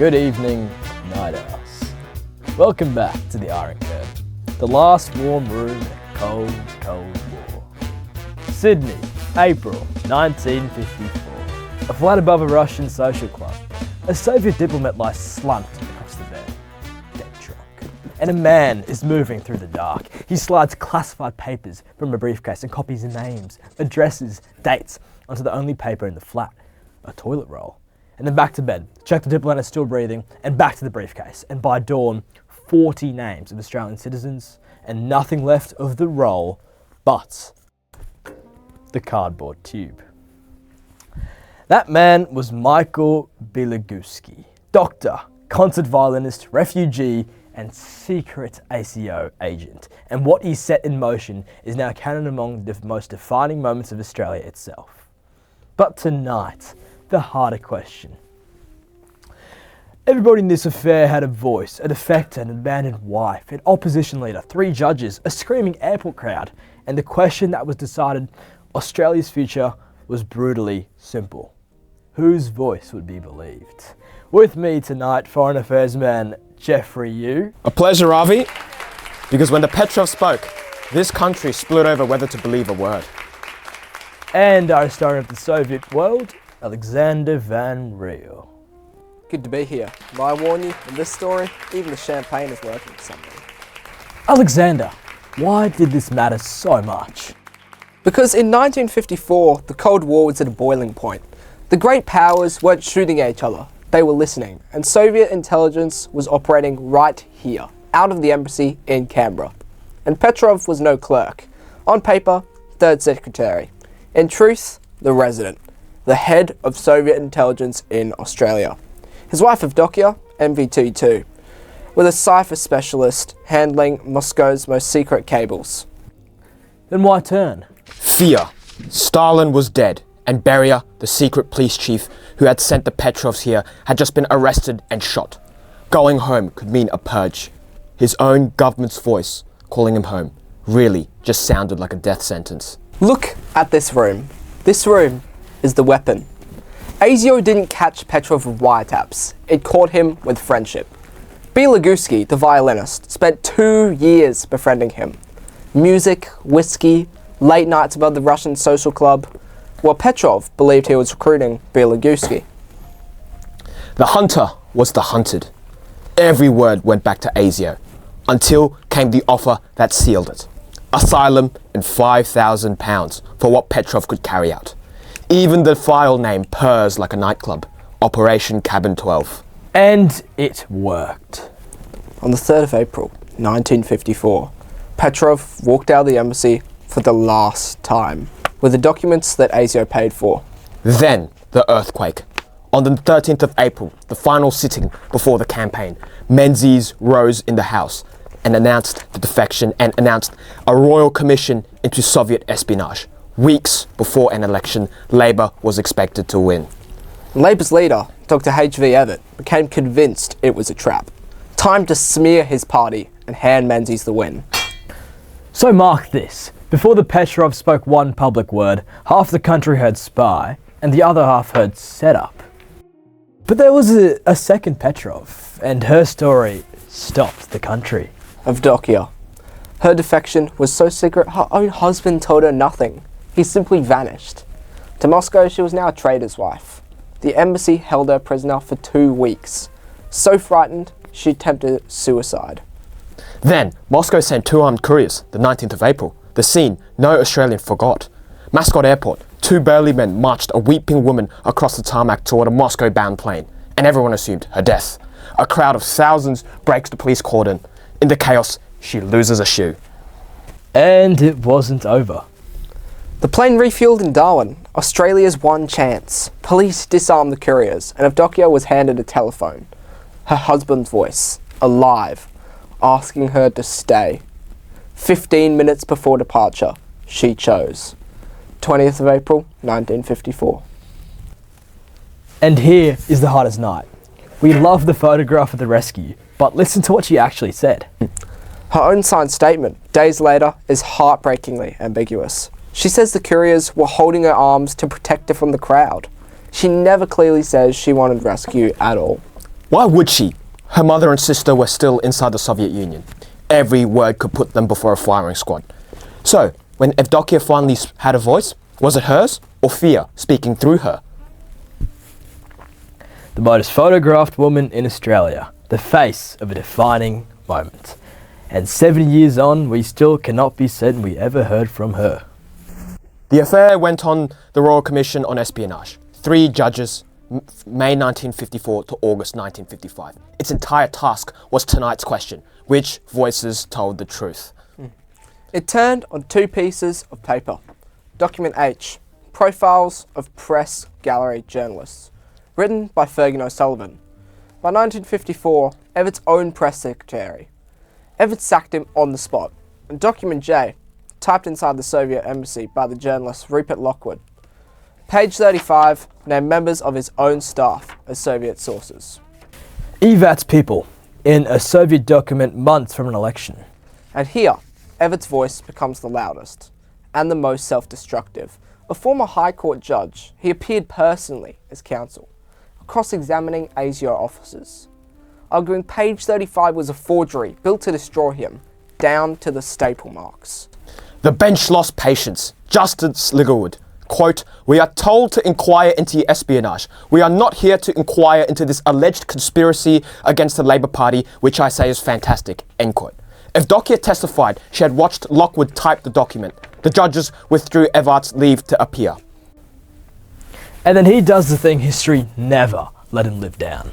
Good evening, Night Owls. Welcome back to the Iron Curtain, the last warm room in a cold, cold war. Sydney, April 1954. A flat above a Russian social club. A Soviet diplomat lies slumped across the bed, dead drunk. And a man is moving through the dark. He slides classified papers from a briefcase and copies names, addresses, dates onto the only paper in the flat, a toilet roll. And then back to bed, check the diplomat is still breathing, and back to the briefcase. And by dawn, 40 names of Australian citizens, and nothing left of the roll but the cardboard tube. That man was Michael Bielogusky, doctor, concert violinist, refugee, and secret ACO agent. And what he set in motion is now counted among the most defining moments of Australia itself. But tonight, the harder question. Everybody in this affair had a voice, a defector, an abandoned wife, an opposition leader, 3 judges, a screaming airport crowd, and the question that was decided Australia's future was brutally simple. Whose voice would be believed? With me tonight, Foreign Affairs man Jeffrey Yu. A pleasure, Avi, because when the Petrov spoke, this country split over whether to believe a word. And our historian of the Soviet world, Alexander Van Riel. Good to be here. But I warn you, in this story, even the champagne is working for something. Alexander, why did this matter so much? Because in 1954, the Cold War was at a boiling point. The great powers weren't shooting at each other, they were listening, and Soviet intelligence was operating right here, out of the embassy in Canberra. And Petrov was no clerk. On paper, third secretary. In truth, the resident. The head of Soviet intelligence in Australia. His wife Evdokia, MV22, with a cipher specialist handling Moscow's most secret cables. Then why turn? Fear. Stalin was dead, and Beria, the secret police chief who had sent the Petrovs here, had just been arrested and shot. Going home could mean a purge. His own government's voice calling him home really just sounded like a death sentence. Look at this room. This room is the weapon. ASIO didn't catch Petrov with wiretaps. It caught him with friendship. Bielogusky, the violinist, spent 2 years befriending him. Music, whiskey, late nights above the Russian social club. Well, Petrov believed he was recruiting Bielogusky. The hunter was the hunted. Every word went back to ASIO, until came the offer that sealed it. Asylum and £5,000 for what Petrov could carry out. Even the file name purrs like a nightclub. Operation Cabin 12. And it worked. On the 3rd of April, 1954, Petrov walked out of the embassy for the last time, with the documents that ASIO paid for. Then, the earthquake. On the 13th of April, the final sitting before the campaign, Menzies rose in the House and announced the defection and announced a royal commission into Soviet espionage. Weeks before an election, Labour was expected to win. Labour's leader, Dr. H.V. Evatt, became convinced it was a trap. Time to smear his party and hand Menzies the win. So mark this. Before the Petrov spoke one public word, half the country heard spy, and the other half heard setup. But there was a second Petrov, and her story stopped the country. Evdokia. Her defection was so secret her own husband told her nothing. He simply vanished. To Moscow, she was now a trader's wife. The embassy held her prisoner for 2 weeks. So frightened, she attempted suicide. Then, Moscow sent 2 armed couriers, the 19th of April. The scene no Australian forgot. Mascot Airport, 2 burly men marched a weeping woman across the tarmac toward a Moscow-bound plane, and everyone assumed her death. A crowd of thousands breaks the police cordon. In the chaos, she loses a shoe. And it wasn't over. The plane refueled in Darwin, Australia's one chance. Police disarmed the couriers, and Evdokia was handed a telephone. Her husband's voice, alive, asking her to stay. 15 minutes before departure, she chose. 20th of April, 1954. And here is the hardest night. We love the photograph of the rescue, but listen to what she actually said. Her own signed statement, days later, is heartbreakingly ambiguous. She says the couriers were holding her arms to protect her from the crowd. She never clearly says she wanted rescue at all. Why would she? Her mother and sister were still inside the Soviet Union. Every word could put them before a firing squad. So, when Evdokia finally had a voice, was it hers or fear speaking through her? The most photographed woman in Australia, the face of a defining moment. And 70 years on, we still cannot be certain we ever heard from her. The affair went on the Royal Commission on Espionage. 3 judges, May 1954 to August 1955. Its entire task was tonight's question: which voices told the truth? It turned on 2 pieces of paper. Document H, Profiles of Press Gallery Journalists, written by Fergus O'Sullivan. By 1954, Everett's own press secretary. Everett sacked him on the spot. And Document J, typed inside the Soviet embassy by the journalist Rupert Lockwood. Page 35 named members of his own staff as Soviet sources. Evat's people, in a Soviet document months from an election. And here, Everett's voice becomes the loudest and the most self-destructive. A former High Court judge, he appeared personally as counsel, cross-examining ASIO officers, arguing page 35 was a forgery built to destroy him, down to the staple marks. The bench lost patience. Justice Littlewood, quote, "We are told to inquire into espionage. We are not here to inquire into this alleged conspiracy against the Labour Party, which I say is fantastic," end quote. Evdokia testified she had watched Lockwood type the document. The judges withdrew Everett's leave to appear. And then he does the thing history never let him live down.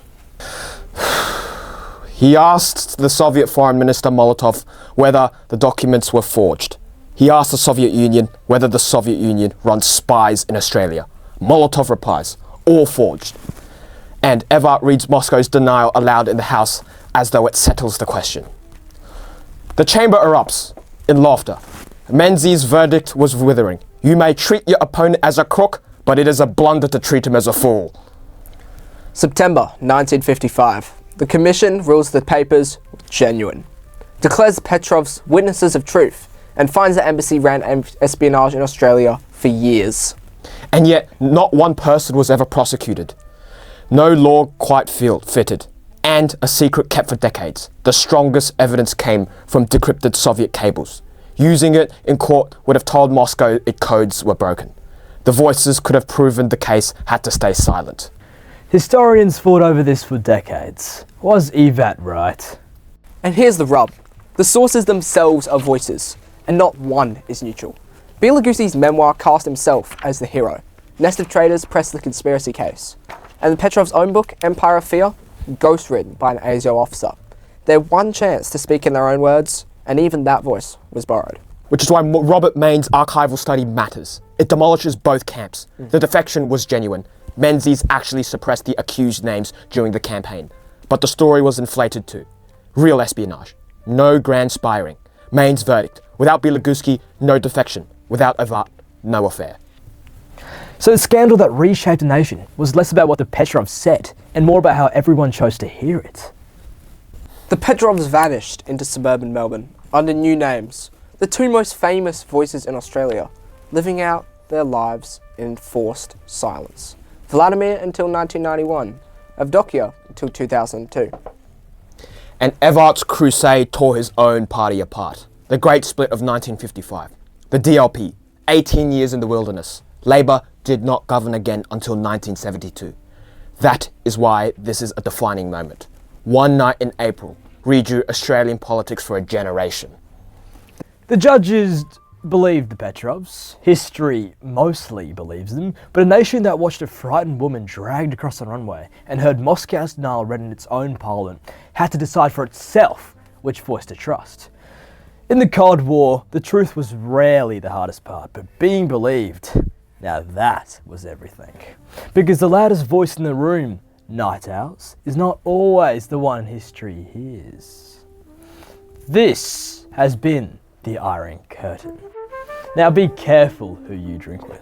He asked the Soviet Foreign Minister Molotov whether the documents were forged. He asked the Soviet Union whether the Soviet Union runs spies in Australia. Molotov replies, all forged. And Everett reads Moscow's denial aloud in the House as though it settles the question. The chamber erupts in laughter. Menzies' verdict was withering. You may treat your opponent as a crook, but it is a blunder to treat him as a fool. September 1955. The Commission rules the papers genuine, declares Petrov's witnesses of truth, and finds the embassy ran espionage in Australia for years. And yet, not one person was ever prosecuted. No law quite fitted, and a secret kept for decades. The strongest evidence came from decrypted Soviet cables. Using it in court would have told Moscow its codes were broken. The voices could have proven the case had to stay silent. Historians fought over this for decades. Was Evat right? And here's the rub. The sources themselves are voices, and not one is neutral. Bielagus's memoir cast himself as the hero. Nest of Traitors pressed the conspiracy case. And Petrov's own book, Empire of Fear, ghost-written by an ASIO officer. They had one chance to speak in their own words, and even that voice was borrowed. Which is why Robert Main's archival study matters. It demolishes both camps. The defection was genuine. Menzies actually suppressed the accused names during the campaign. But the story was inflated too. Real espionage. No grand spying. Main's verdict. Without Bielagusky, no defection. Without Everett, no affair. So the scandal that reshaped the nation was less about what the Petrovs said and more about how everyone chose to hear it. The Petrovs vanished into suburban Melbourne under new names, the 2 most famous voices in Australia, living out their lives in enforced silence. Vladimir until 1991, Evdokia until 2002. And Everett's crusade tore his own party apart. The Great Split of 1955. The DLP, 18 years in the wilderness. Labour did not govern again until 1972. That is why this is a defining moment. One night in April redrew Australian politics for a generation. The judges believed the Petrovs. History mostly believes them, but a nation that watched a frightened woman dragged across the runway and heard Moscow's denial read in its own parliament had to decide for itself which voice to trust. In the Cold War, the truth was rarely the hardest part, but being believed, now that was everything. Because the loudest voice in the room, night owls, is not always the one history hears. This has been the Iron Curtain. Now be careful who you drink with.